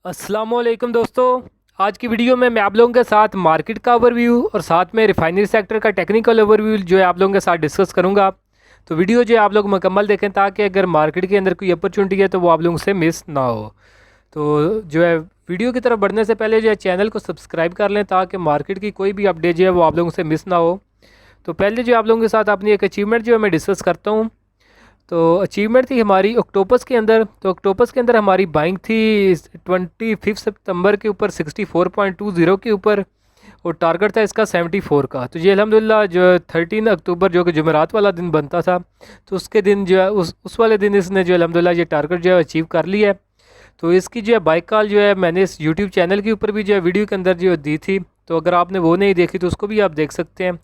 अस्सलामुअलैकुम दोस्तों। आज की वीडियो में मैं आप लोगों के साथ मार्केट का ओवरव्यू और साथ में रिफाइनरी सेक्टर का टेक्निकल ओवरव्यू जो है आप लोगों के साथ डिस्कस करूंगा। तो वीडियो जो है आप लोग मुकम्मल देखें ताकि अगर मार्केट के अंदर कोई अपॉर्चुनिटी है तो वो आप लोगों से मिस ना हो। तो जो है वीडियो की तरफ बढ़ने से पहले जो है चैनल को सब्सक्राइब कर लें ताकि मार्केट की कोई भी अपडेट जो है वो आप लोगों से मिस ना हो। तो पहले जो आप लोगों के साथ अपनी एक अचीवमेंट जो है मैं डिस्कस करता हूँ। तो अचीवमेंट थी हमारी ऑक्टोपस के अंदर। तो ऑक्टोपस के अंदर हमारी बाइंग थी 25 सितंबर के ऊपर 64.20 के ऊपर और टारगेट था इसका 74 का। तो ये अल्हम्दुलिल्लाह जो 13 अक्टूबर जो कि जुमेरात वाला दिन बनता था तो उसके दिन जो है उस वाले दिन इसने जो अल्हम्दुलिल्लाह ये टारगेट जो है अचीव कर लिया है। तो इसकी जो है बाइक कॉल जो है मैंने इस यूट्यूब चैनल के ऊपर भी जो है वीडियो के अंदर जो दी थी। तो अगर आपने वो नहीं देखी तो उसको भी आप देख सकते हैं।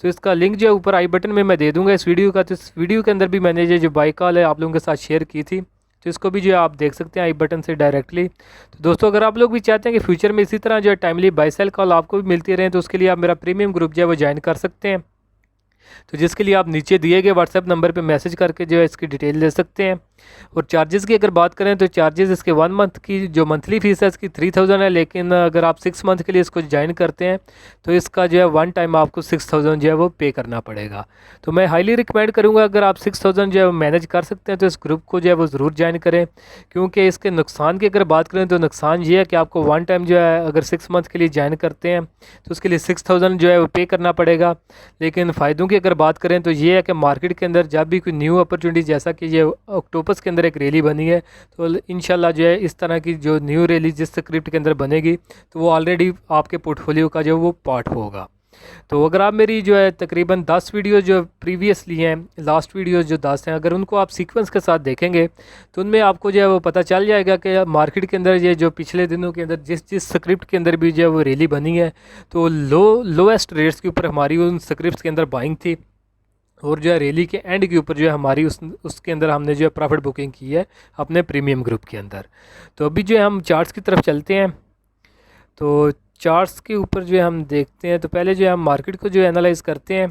तो इसका लिंक जो है ऊपर आई बटन में मैं दे दूंगा इस वीडियो का। तो इस वीडियो के अंदर भी मैंने ये जो बाइक कॉल है आप लोगों के साथ शेयर की थी। तो इसको भी जो है आप देख सकते हैं आई बटन से डायरेक्टली। तो दोस्तों अगर आप लोग भी चाहते हैं कि फ्यूचर में इसी तरह जो है टाइमली बाई सेल कॉल आपको भी मिलती रहे तो उसके लिए आप मेरा प्रीमियम ग्रुप जो है वो ज्वाइन कर सकते हैं। तो जिसके लिए आप नीचे दिए गए व्हाट्सएप नंबर पे मैसेज करके जो है इसकी डिटेल ले सकते हैं। और चार्जेस की अगर बात करें तो चार्जेस इसके 1 मंथ की जो मंथली फ़ीस है इसकी 3000 है। लेकिन अगर आप 6 मंथ के लिए इसको ज्वाइन करते हैं तो इसका जो है वन टाइम आपको 6000 जो है वो पे करना पड़ेगा। तो मैं हाईली रिकमेंड करूँगा अगर आप 6000 जो है मैनेज कर सकते हैं तो इस ग्रुप को जो है वो ज़रूर ज्वाइन करें। क्योंकि इसके नुकसान की अगर बात करें तो नुकसान ये है कि आपको वन टाइम जो है अगर 6 मंथ के लिए ज्वाइन करते हैं तो उसके लिए 6000 जो है वो पे करना पड़ेगा। लेकिन फ़ायदों की अगर बात करें तो ये है कि मार्केट के अंदर जब भी कोई न्यू अपॉर्चुनिटी जैसा कि ये ऑक्टोपस के अंदर एक रैली बनी है तो इंशाल्लाह जो है इस तरह की जो न्यू रैली जिस स्क्रिप्ट के अंदर बनेगी तो वो ऑलरेडी आपके पोर्टफोलियो का जो वो पार्ट होगा। तो अगर आप मेरी जो है तकरीबन 10 वीडियो जो प्रीवियसली हैं लास्ट वीडियो जो 10 हैं अगर उनको आप सीक्वेंस के साथ देखेंगे तो उनमें आपको जो है वो पता चल जाएगा कि मार्केट के अंदर ये जो पिछले दिनों के अंदर जिस जिस स्क्रिप्ट के अंदर भी जो है वो रैली बनी है तो लोएस्ट रेट्स के ऊपर हमारी उन स्क्रिप्ट के अंदर बाइंग थी। और जो है रैली के एंड के ऊपर जो है हमारी उसके अंदर हमने जो है प्रॉफिट बुकिंग की है अपने प्रीमियम ग्रुप के अंदर। तो अभी जो है हम चार्ट्स की तरफ चलते हैं। तो चार्ट्स के ऊपर जो है हम देखते हैं तो पहले जो है हम मार्केट को जो है एनालाइज करते हैं।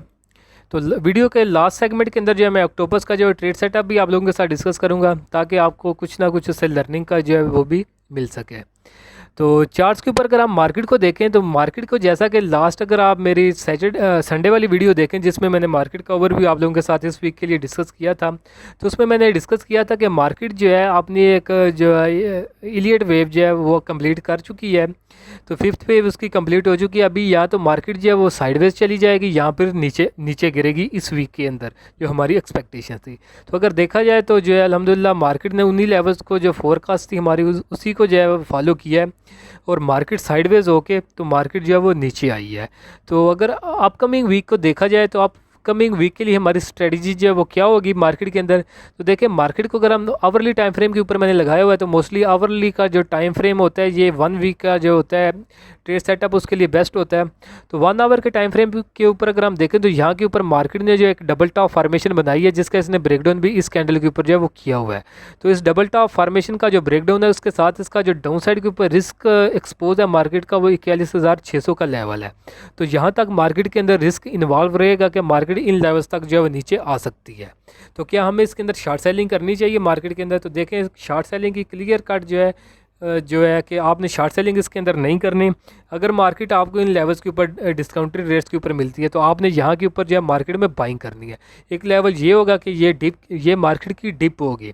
तो वीडियो के लास्ट सेगमेंट के अंदर जो है मैं ऑक्टोपस का जो ट्रेड सेटअप भी आप लोगों के साथ डिस्कस करूंगा ताकि आपको कुछ ना कुछ उससे लर्निंग का जो है वो भी मिल सके। तो चार्ट्स के ऊपर अगर आप मार्केट को देखें तो मार्केट को जैसा कि लास्ट अगर आप मेरी संडे वाली वीडियो देखें जिसमें मैंने मार्केट का ओवरव्यू आप लोगों के साथ इस वीक के लिए डिस्कस किया था तो उसमें मैंने डिस्कस किया था कि मार्केट जो है अपनी एक जो इलियट वेव जो है वो कंप्लीट कर चुकी है। तो फिफ्थ वेव उसकी कंप्लीट हो चुकी है। अभी या तो मार्केट जो है वो साइडवेज चली जाएगी या फिर नीचे नीचे गिरेगी इस वीक के अंदर जो हमारी एक्सपेक्टेशन थी। तो अगर देखा जाए तो जो है अल्हम्दुलिल्लाह मार्केट ने उन्हीं लेवल्स को जो फोरकास्ट थी हमारी उसी को जो है फॉलो किया है और मार्केट साइडवेज होके तो मार्केट जो है वो नीचे आई है। तो अगर अपकमिंग वीक को देखा जाए तो अपकमिंग वीक के लिए हमारी स्ट्रेटजी जो है वो क्या होगी मार्केट के अंदर। तो देखिए मार्केट को अगर हम आवरली टाइम फ्रेम के ऊपर मैंने लगाया हुआ है तो मोस्टली आवरली का जो टाइम फ्रेम होता है ये 1 वीक का जो होता है ट्रेड सेटअप उसके लिए बेस्ट होता है। तो 1 आवर के टाइम फ्रेम के ऊपर अगर हम देखें तो यहाँ के ऊपर मार्केट ने जो एक डबल टॉप फार्मेशन बनाई है जिसका इसने ब्रेकडाउन भी इस कैंडल के ऊपर जो है वो किया हुआ है। तो इस डबल टॉप फार्मेशन का जो ब्रेकडाउन है उसके साथ इसका जो डाउन साइड के ऊपर रिस्क एक्सपोज है मार्केट का वो 41,600 का लेवल है। तो यहाँ तक मार्केट के अंदर रिस्क इन्वॉल्व रहेगा कि मार्केट इन लेवल्स तक जो है वो नीचे आ सकती है। तो क्या हमें इसके अंदर शॉर्ट सेलिंग करनी चाहिए मार्केट के अंदर। तो देखें शॉर्ट सेलिंग की क्लियर कट जो है कि आपने शॉर्ट सेलिंग इसके अंदर नहीं करनी। अगर मार्केट आपको इन लेवल्स के ऊपर डिस्काउंटेड रेट्स के ऊपर मिलती है तो आपने यहाँ के ऊपर जो है मार्केट में बाइंग करनी है। एक लेवल ये होगा कि ये मार्केट की डिप होगी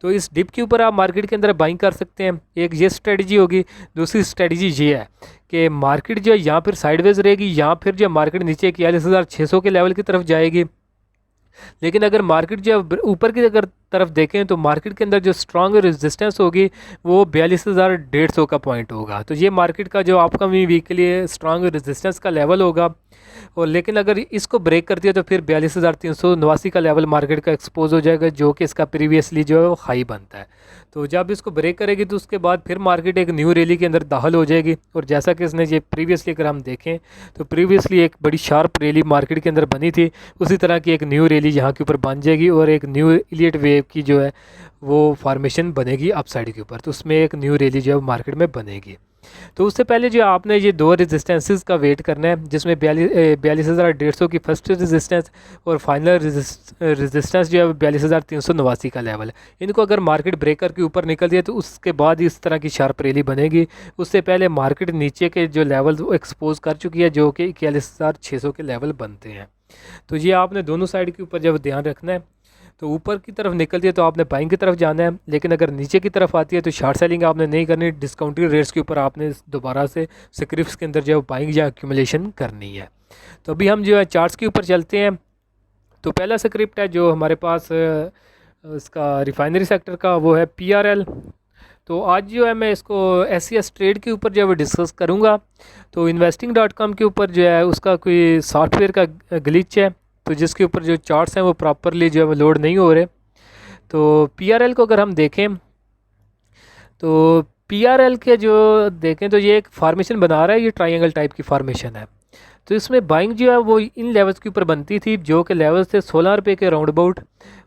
तो इस डिप के ऊपर आप मार्केट के अंदर बाइंग कर सकते हैं। एक ये स्ट्रेटजी होगी। दूसरी स्ट्रेटजी ये है कि मार्केट जो है यहाँ फिर साइडवेज रहेगी या फिर जो मार्केट नीचे 41,600 के लेवल की तरफ जाएगी। लेकिन अगर मार्केट जो ऊपर की अगर तरफ देखें तो मार्केट के अंदर जो स्ट्रॉन्ग रेजिस्टेंस होगी वो 42,150 का पॉइंट होगा। तो ये मार्केट का जो अपकमिंग वीक के लिए स्ट्रॉन्ग रेजिस्टेंस का लेवल होगा। और लेकिन अगर इसको ब्रेक करती है तो फिर 42,389 का लेवल मार्केट का एक्सपोज हो जाएगा जो कि इसका प्रीवियसली जो है वो हाई बनता है। तो जब इसको ब्रेक करेगी तो उसके बाद फिर मार्केट एक न्यू रैली के अंदर दाखिल हो जाएगी। और जैसा कि इसने ये प्रीवियसली अगर हम देखें तो प्रीवियसली एक बड़ी शार्प रैली मार्केट के अंदर बनी थी उसी तरह की एक न्यू रैली यहाँ के ऊपर बन जाएगी और एक न्यू इलियट वेव की जो है वो फॉर्मेशन बनेगी अपसाइड के ऊपर। तो उसमें एक न्यू रैली जो है मार्केट में बनेगी। तो उससे पहले जो आपने ये दो रेजिस्टेंसेस का वेट करना है, जिसमें 42,150 की फर्स्ट रेजिस्टेंस और फाइनल रेजिस्टेंस जो है 42,389 का लेवल है। इनको अगर मार्केट ब्रेकर के ऊपर निकल दिया तो उसके बाद ही इस तरह की शार्प रैली बनेगी। उससे पहले मार्केट नीचे के जो लेवल एक्सपोज कर चुकी है, जो कि 41,600 के लेवल बनते हैं। तो ये आपने दोनों साइड के ऊपर जब ध्यान रखना है, तो ऊपर की तरफ निकलती है तो आपने बाइंग की तरफ जाना है, लेकिन अगर नीचे की तरफ आती है तो शॉर्ट सेलिंग आपने नहीं करनी, डिस्काउंटेड रेट्स के ऊपर आपने दोबारा से स्क्रिप्ट्स के अंदर जो है बाइंग या एक्यूमुलेशन करनी है। तो अभी हम जो है चार्ट्स के ऊपर चलते हैं। तो पहला स्क्रिप्ट है जो हमारे पास इसका रिफाइनरी सेक्टर का, वो है PRL। तो आज जो है मैं इसको SCS ट्रेड के ऊपर जो है वो डिस्कस करूँगा। तो investing.com के ऊपर जो है उसका कोई सॉफ्टवेयर का ग्लिच है, तो जिसके ऊपर जो चार्ट्स हैं वो प्रॉपरली जो है वो लोड नहीं हो रहे। तो PRL को अगर हम देखें तो PRL के जो देखें तो ये एक फार्मेशन बना रहा है, ये ट्रायंगल टाइप की फार्मेशन है। तो इसमें बाइंग जो है वो इन लेवल्स के ऊपर बनती थी, जो कि लेवल्स थे 16 रुपये के राउंड अबाउट,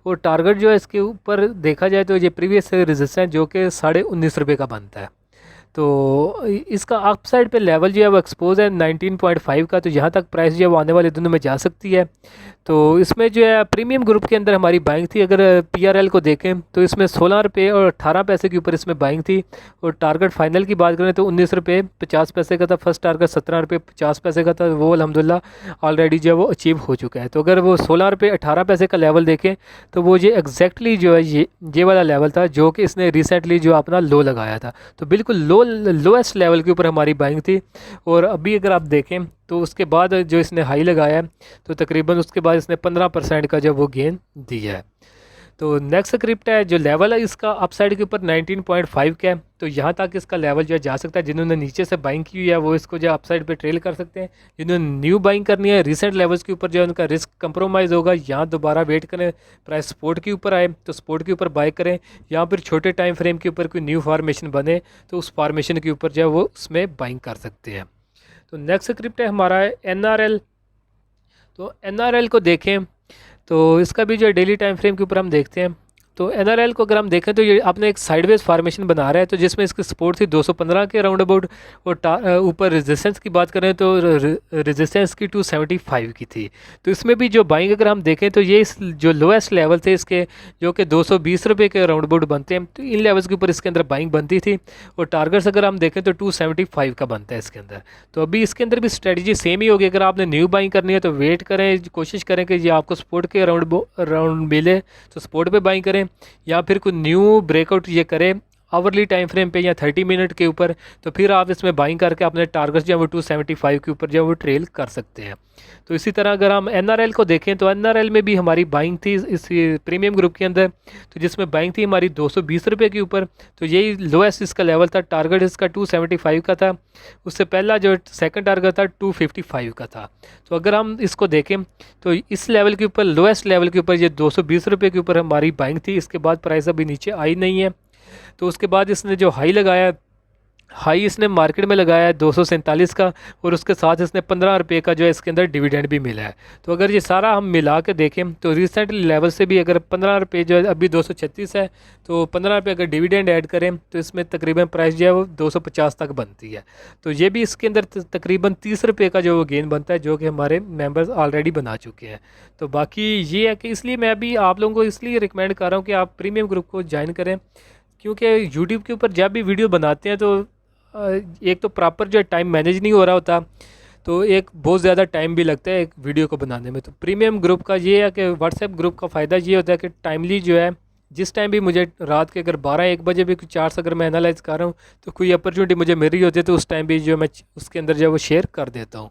और टारगेट जो है इसके ऊपर देखा जाए तो ये प्रीवियस रेजिस्टेंस जो कि 19.5 रुपये का बनता है। तो इसका अप साइड पे लेवल जो है वो एक्सपोज है 19.5 का, तो यहाँ तक प्राइस जो है वो आने वाले दिनों में जा सकती है। तो इसमें जो है प्रीमियम ग्रुप के अंदर हमारी बाइंग थी, अगर PRL को देखें तो इसमें 16 रुपये और 18 पैसे के ऊपर इसमें बाइंग थी, और टारगेट फाइनल की बात करें तो 19 रुपये 50 पैसे का था। फर्स्ट टारगेट 17 रुपये 50 पैसे का था, वो अल्हम्दुलिल्लाह ऑलरेडी जो है वो अचीव हो चुका है। तो अगर वो 16 रुपये 18 पैसे का लेवल देखें तो वो ये एग्जैक्टली जो है ये वाला लेवल था जो कि इसने रिसेंटली जो अपना लो लगाया था। तो बिल्कुल लोएस्ट लेवल के ऊपर हमारी बाइंग थी। और अभी अगर आप देखें तो उसके बाद जो इसने हाई लगाया है, तो तकरीबन उसके बाद इसने 15% का जो वो गेन दिया है। तो नेक्स्ट स्क्रिप्ट है जो लेवल है इसका अपसाइड के ऊपर 19.5 का है, तो यहाँ तक इसका लेवल जो है जा सकता है। जिन्होंने नीचे से बाइंग की हुई है वो इसको जो अपसाइड पे ट्रेल कर सकते हैं। जिन्होंने न्यू बाइंग करनी है रिसेंट लेवल्स के ऊपर जो है उनका रिस्क कंप्रोमाइज़ होगा, यहाँ दोबारा वेट करें प्राइस सपोर्ट के ऊपर आए तो सपोर्ट के ऊपर बाय करें, या फिर छोटे टाइम फ्रेम के ऊपर कोई न्यू फार्मेशन बने तो उस फार्मेशन के ऊपर जो है वो उसमें बाइंग कर सकते हैं। तो नेक्स्ट स्क्रिप्ट है हमारा NRL। तो NRL को देखें तो इसका भी जो डेली टाइम फ्रेम के ऊपर हम देखते हैं। तो NRL को अगर हम देखें तो ये आपने एक साइडवेज फार्मेशन बना रहा है, तो जिसमें इसकी सपोर्ट थी 215 के राउंड अबाउट, और ऊपर रेजिस्टेंस की बात करें तो रेजिस्टेंस की 275 की थी। तो इसमें भी जो बाइंग अगर हम देखें तो ये जो लोएस्ट लेवल थे इसके, जो कि 220 रुपये के राउंड अबाउट बनते हैं, तो इन लेवल्स के ऊपर इसके अंदर बाइंग बनती थी। और टारगेट्स अगर हम देखें तो 275 का बनता है इसके अंदर। तो अभी इसके अंदर भी स्ट्रेटजी सेम ही होगी। अगर आपने न्यू बाइंग करनी है तो वेट करें, कोशिश करें कि ये आपको सपोर्ट के राउंड मिले तो सपोर्ट पे बाइंग करें, या फिर कोई न्यू ब्रेकआउट ये करें आवरली टाइम फ्रेम पे या 30 मिनट के ऊपर, तो फिर आप इसमें बाइंग करके अपने टारगेट जो है वो 275 के ऊपर जो है वो ट्रेल कर सकते हैं। तो इसी तरह अगर हम NRL को देखें तो NRL में भी हमारी बाइंग थी इस प्रीमियम ग्रुप के अंदर, तो जिसमें बाइंग थी हमारी 220 रुपये के ऊपर, तो यही लोएस्ट इसका लेवल था। टारगेट इसका 275 का था, उससे पहला जो सेकंड टारगेट था 255 का था। तो अगर हम इसको देखें तो इस लेवल के ऊपर लोएस्ट लेवल के ऊपर ये 220 रुपये के ऊपर हमारी बाइंग थी। इसके बाद प्राइस अभी नीचे आई नहीं है। तो उसके बाद इसने जो हाई लगाया, हाई इसने मार्केट में लगाया है 247 का, और उसके साथ इसने 15 रुपये का जो है इसके अंदर डिविडेंड भी मिला है। तो अगर ये सारा हम मिला के देखें तो रिसेंट लेवल से भी अगर 15 रुपये जो है अभी 236 है, तो 15 रुपये अगर डिविडेंड ऐड करें तो इसमें तकरीबन प्राइस जो है वो 250 तक बनती है। तो ये भी इसके अंदर तकरीबन 30 रुपये का जो वो गेन बनता है, जो कि हमारे मेंबर्स ऑलरेडी बना चुके हैं। तो बाकी ये है कि इसलिए मैं अभी आप लोगों को इसलिए रिकमेंड कर रहा हूँ कि आप प्रीमियम ग्रुप को ज्वाइन करें, क्योंकि यूट्यूब के ऊपर जब भी वीडियो बनाते हैं तो एक तो प्रॉपर जो टाइम मैनेज नहीं हो रहा होता, तो एक बहुत ज़्यादा टाइम भी लगता है एक वीडियो को बनाने में। तो प्रीमियम ग्रुप का ये है कि व्हाट्सएप ग्रुप का फ़ायदा ये होता है कि टाइमली जो है जिस टाइम भी मुझे रात के अगर 12-1 बजे भी कुछ चार्ट्स अगर मैं एनालाइज कर रहा हूँ तो कोई अपॉर्चुनिटी मुझे मिल रही होती है तो उस टाइम भी जो मैं उसके अंदर जो है वो शेयर कर देता हूँ।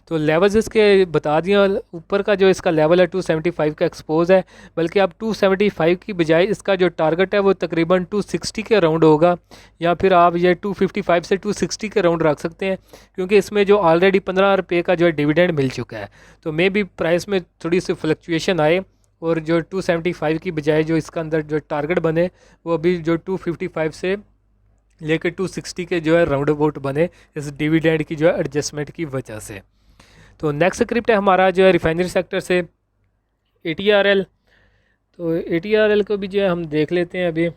तो लेवल्स इसके बता दिया, ऊपर का जो इसका लेवल है 275 का एक्सपोज है, बल्कि आप 275 की बजाय इसका जो टारगेट है वो तकरीबन 260 के राउंड होगा, या फिर आप ये 255 से 260 के राउंड रख सकते हैं, क्योंकि इसमें जो ऑलरेडी 15 रुपये का जो है डिविडेंड मिल चुका है। तो मे भी प्राइस में थोड़ी सी फ्लक्चुएशन आए और जो 275 की बजाय जो इसका अंदर जो टारगेट बने वो अभी जो 255 से लेकर 260 के जो है राउंड अबाउट बने, इस डिविडेंड की जो है एडजस्टमेंट की वजह से। तो नेक्स्ट स्क्रिप्ट है हमारा जो है रिफाइनरी सेक्टर से ATRL। तो ATRL को भी जो है हम देख लेते हैं अभी।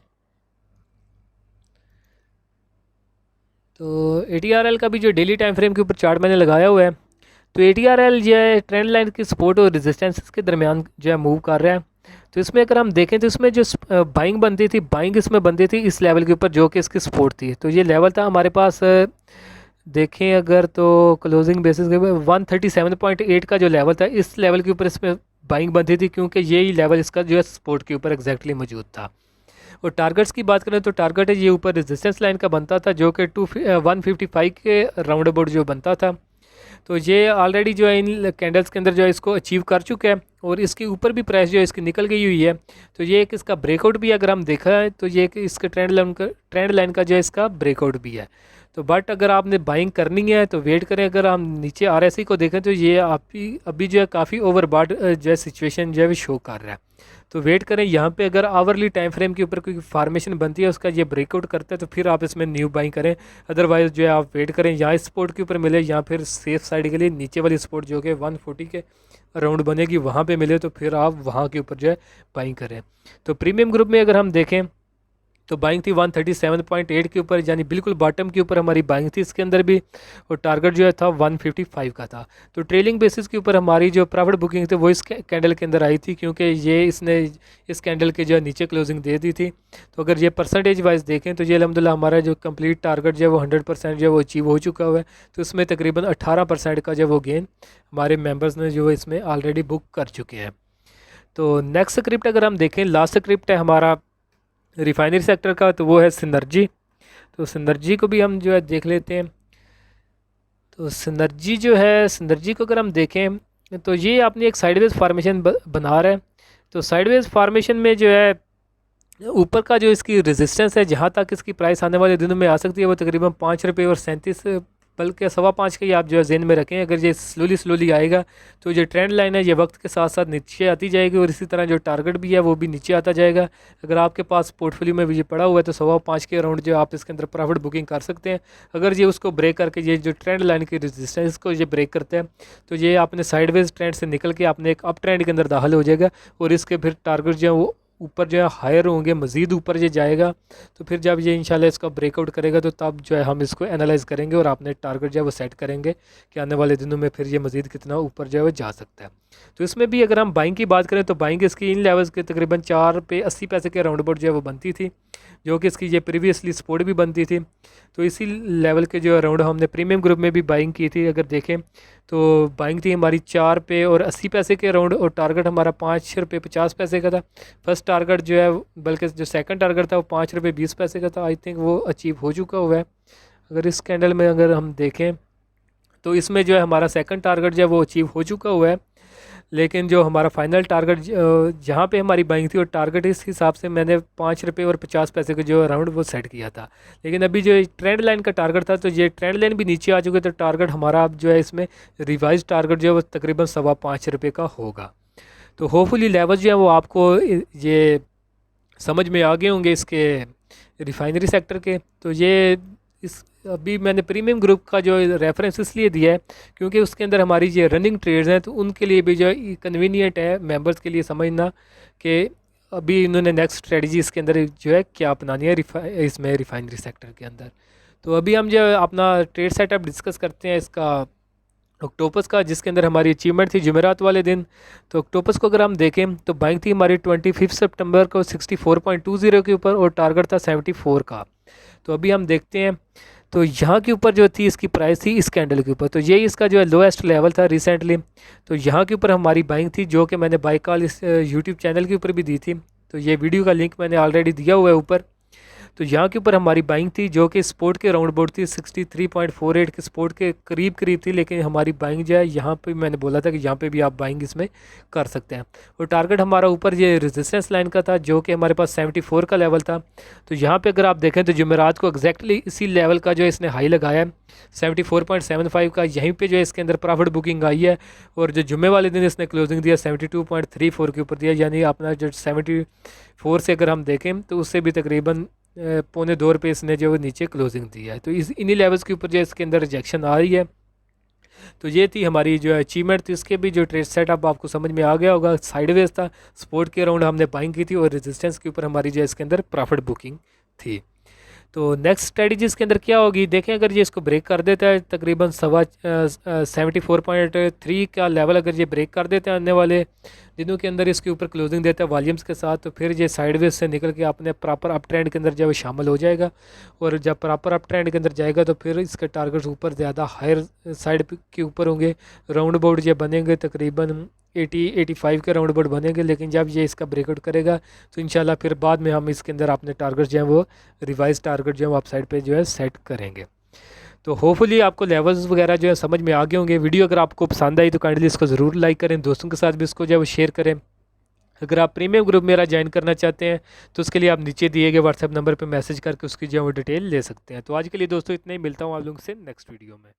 तो ATRL का भी जो डेली टाइम फ्रेम के ऊपर चार्ट मैंने लगाया हुआ है, तो ATRL जो है ट्रेंड लाइन की सपोर्ट और रेजिस्टेंस के दरमियान जो है मूव कर रहा है। तो इसमें अगर हम देखें तो इसमें जो बाइंग बनती थी, बाइंग इसमें बनती थी इस लेवल के ऊपर जो कि इसकी सपोर्ट थी। तो ये लेवल था हमारे पास, देखें अगर तो क्लोजिंग बेसिस के 137.8 का जो लेवल था, इस लेवल के ऊपर इसमें बाइंग बनती थी, क्योंकि यही लेवल इसका जो है सपोर्ट के ऊपर एग्जैक्टली मौजूद था। और टारगेट्स की बात करें तो टारगेट है ये ऊपर रेजिस्टेंस लाइन का बनता था, जो कि 155 के राउंड अबाउट जो बनता था। तो ये ऑलरेडी जो है इन कैंडल्स के अंदर जो है इसको अचीव कर चुका है, और इसके ऊपर भी प्राइस जो है इसकी निकल गई हुई है। तो ये एक इसका ब्रेकआउट भी अगर हम देखा है तो ये एक इसके ट्रेंड लाइन का जो है इसका ब्रेकआउट भी है। तो बट अगर आपने बाइंग करनी है तो वेट करें। अगर हम नीचे RSI को देखें तो ये अभी जो है काफ़ी ओवरबॉट जो है सिचुएशन जो है वो शो कर रहा है। तो वेट करें यहाँ पे, अगर आवरली टाइम फ्रेम के ऊपर कोई फार्मेशन बनती है, उसका ये ब्रेकआउट करता है, तो फिर आप इसमें न्यू बाइंग करें। अदरवाइज़ जो है आप वेट करें यहाँ सपोर्ट के ऊपर मिले, या फिर सेफ साइड के लिए नीचे वाली सपोर्ट जो कि 140 के अराउंड बनेगी वहाँ पे मिले, तो फिर आप वहाँ के ऊपर जो है बाइंग करें। तो प्रीमियम ग्रुप में अगर हम देखें तो बाइंग थी 137.8 के ऊपर, यानी बिल्कुल बॉटम के ऊपर हमारी बाइंग थी इसके अंदर भी, और टारगेट जो है था 155 का था। तो ट्रेलिंग बेसिस के ऊपर हमारी जो प्रॉफिट बुकिंग थी वो इस कैंडल के अंदर आई थी, क्योंकि ये इसने इस कैंडल के जो है नीचे क्लोजिंग दे दी थी। तो अगर ये परसेंटेज वाइज देखें तो ये अलहमदिल्ला हमारा जो कंप्लीट टारगेट जो है वो 100% जो है वो अचीव हो चुका हुआ है। तो इसमें तकरीबन 18% का जो वो गेन हमारे मेम्बर्स ने जो है इसमें ऑलरेडी बुक कर चुके हैं। तो नेक्स्ट स्क्रिप्ट अगर हम देखें, लास्ट स्क्रिप्ट है हमारा रिफाइनरी सेक्टर का, तो वो है सिनर्जी। तो सिनर्जी को भी हम जो है देख लेते हैं। तो सिनर्जी जो है, सिनर्जी को अगर हम देखें तो ये अपनी एक साइडवेज फार्मेशन बना रहा है। तो साइडवेज फार्मेशन में जो है ऊपर का जो इसकी रेजिस्टेंस है, जहाँ तक इसकी प्राइस आने वाले दिनों में आ सकती है, वो तकरीबन 5 रुपये और 37, बल्कि 5.25 के ही आप जो है जेन में रखें। अगर ये स्लोली आएगा तो जो ट्रेंड लाइन है ये वक्त के साथ साथ नीचे आती जाएगी, और इसी तरह जो टारगेट भी है वो भी नीचे आता जाएगा। अगर आपके पास पोर्टफोलियो में भी ये पड़ा हुआ है तो 5.25 के अराउंड जो आप इसके अंदर प्रॉफिट बुकिंग कर सकते हैं। अगर ये उसको ब्रेक करके ये जो ट्रेंड लाइन की रेजिस्टेंस को ये ब्रेक करते हैं, तो ये आपने साइडवेज ट्रेंड से निकल के आपने एक अप ट्रेंड के अंदर दाखिल हो जाएगा, और इसके फिर टारगेट जो है वो ऊपर जो है हायर होंगे, मज़ीद ऊपर ये जाएगा। तो फिर जब ये इंशाल्लाह इसका ब्रेकआउट करेगा तो तब जो है हम इसको एनालाइज करेंगे, और आपने टारगेट जो है वो सेट करेंगे कि आने वाले दिनों में फिर ये मज़ीद कितना ऊपर जो है वो जा सकता है। तो इसमें भी अगर हम बाइंग की बात करें तो बाइंग इसकी इन लेवल्स के तकरीबन 4 पे 80 पैसे के राउंड अबाउट जो है वो बनती थी, जो कि इसकी ये प्रीवियसली सपोर्ट भी बनती थी। तो इसी लेवल के जो अराउंड हमने प्रीमियम ग्रुप में भी बाइंग की थी। अगर देखें तो बाइंग थी हमारी 4 पे और 80 पैसे के अराउंड, और टारगेट हमारा 5 रुपये 50 पैसे का था। फर्स्ट टारगेट जो है, बल्कि जो सेकंड टारगेट था वो 5 रुपये 20 पैसे का था। आई थिंक वो अचीव हो चुका हुआ है। अगर इस कैंडल में अगर हम देखें तो इसमें जो है हमारा सेकंड टारगेट जो है वो अचीव हो चुका हुआ है, लेकिन जो हमारा फाइनल टारगेट जहाँ पे हमारी बाइंग थी और टारगेट इस हिसाब से मैंने 5 रुपये और 50 पैसे के जो अराउंड वो सेट किया था। लेकिन अभी जो ट्रेंड लाइन का टारगेट था तो ये ट्रेंड लाइन भी नीचे आ चुके, तो टारगेट हमारा अब जो है इसमें रिवाइज टारगेट जो है वो तकरीबन 5.25 रुपये का होगा। तो होपफुली लेवल जो है वो आपको ये समझ में आ गए होंगे इसके रिफाइनरी सेक्टर के। तो ये इस अभी मैंने प्रीमियम ग्रुप का जो रेफरेंस इसलिए दिया है क्योंकि उसके अंदर हमारी जो रनिंग ट्रेड्स हैं तो उनके लिए भी जो है कन्वीनियंट है मेंबर्स के लिए समझना कि अभी इन्होंने नेक्स्ट स्ट्रेटजी इसके अंदर जो है क्या अपनानी है इसमें रिफाइनरी सेक्टर के अंदर। तो अभी हम जो अपना ट्रेड सेटअप डिस्कस करते हैं इसका ऑक्टोपस का, जिसके अंदर हमारी अचीवमेंट थी जुमेरात वाले दिन। तो ऑक्टोपस को अगर हम देखें तो बाइंग थी हमारी 25 सितंबर को 64.20 के ऊपर और टारगेट था 74 का। तो अभी हम देखते हैं तो यहाँ के ऊपर जो थी इसकी प्राइस थी इस कैंडल के ऊपर, तो ये इसका जो है लोएस्ट लेवल था रिसेंटली। तो यहाँ के ऊपर हमारी बाइंग थी जो कि मैंने बाई कॉल इस यूट्यूब चैनल के ऊपर भी दी थी। तो ये वीडियो का लिंक मैंने ऑलरेडी दिया हुआ है ऊपर। तो यहाँ के ऊपर हमारी बाइंग थी जो कि स्पोर्ट के राउंड बोर्ड थी 63.48 के स्पोर्ट के करीब थी, लेकिन हमारी बाइंग जो है यहाँ पे मैंने बोला था कि यहाँ पे भी आप बाइंग इसमें कर सकते हैं। और टारगेट हमारा ऊपर ये रेजिस्टेंस लाइन का था जो कि हमारे पास 74 का लेवल था। तो यहाँ पे अगर आप देखें तो जुमेरात को एग्जैक्टली इसी लेवल का जो इसने हाई लगाया है 74.75 का, यहीं पे जो है इसके अंदर प्रॉफिट बुकिंग आई है। और जो जुम्मे वाले दिन इसने क्लोजिंग दिया 72.34 के ऊपर दिया, यानी अपना जो 74 से अगर हम देखें तो उससे भी तकरीबन 1.25 इसने जो नीचे क्लोजिंग दी है। तो इस इन्हीं लेवल्स के ऊपर जो इसके अंदर रिजेक्शन आ रही है। तो ये थी हमारी जो अचीवमेंट थी, इसके भी जो ट्रेड सेटअप आपको समझ में आ गया होगा। साइडवेज था, सपोर्ट के अराउंड हमने बाइंग की थी और रेजिस्टेंस के ऊपर हमारी जो इसके अंदर प्रॉफिट बुकिंग थी। तो नेक्स्ट स्ट्रेटजी इसके अंदर क्या होगी, देखें अगर ये इसको ब्रेक कर देता है तकरीबन 74.3 का लेवल अगर ये ब्रेक कर देते हैं आने वाले दिनों के अंदर, इसके ऊपर क्लोजिंग देता है वॉल्यूम्स के साथ, तो फिर ये साइडवेज से निकल के अपने प्रॉपर अप ट्रेंड के अंदर जब शामिल हो जाएगा, और जब प्रॉपर अप ट्रेंड के अंदर जाएगा तो फिर इसके टारगेट्स ऊपर ज़्यादा हायर साइड के ऊपर होंगे। राउंड अबाउट ये बनेंगे तकरीबन 85 के राउंड अबाउट बनेंगे, लेकिन जब ये इसका ब्रेकआउट करेगा तो इंशाल्लाह फिर बाद में हम इसके अंदर अपने टारगेट जो हैं वो रिवाइज टारगेट जो है वो अप साइड पे जो है सेट करेंगे। तो होपफुली आपको लेवल्स वगैरह जो है समझ में आ गए होंगे। वीडियो अगर आपको पसंद आई तो काइंडली इसको ज़रूर लाइक करें, दोस्तों के साथ भी इसको जो है वो शेयर करें। अगर आप प्रीमियम ग्रुप मेरा ज्वाइन करना चाहते हैं तो उसके लिए आप नीचे दिए गए व्हाट्सएप नंबर पर मैसेज करके उसकी जो है वो डिटेल ले सकते हैं। तो आज के लिए दोस्तों इतना ही, मिलता हूँ आप लोगों से नेक्स्ट वीडियो में।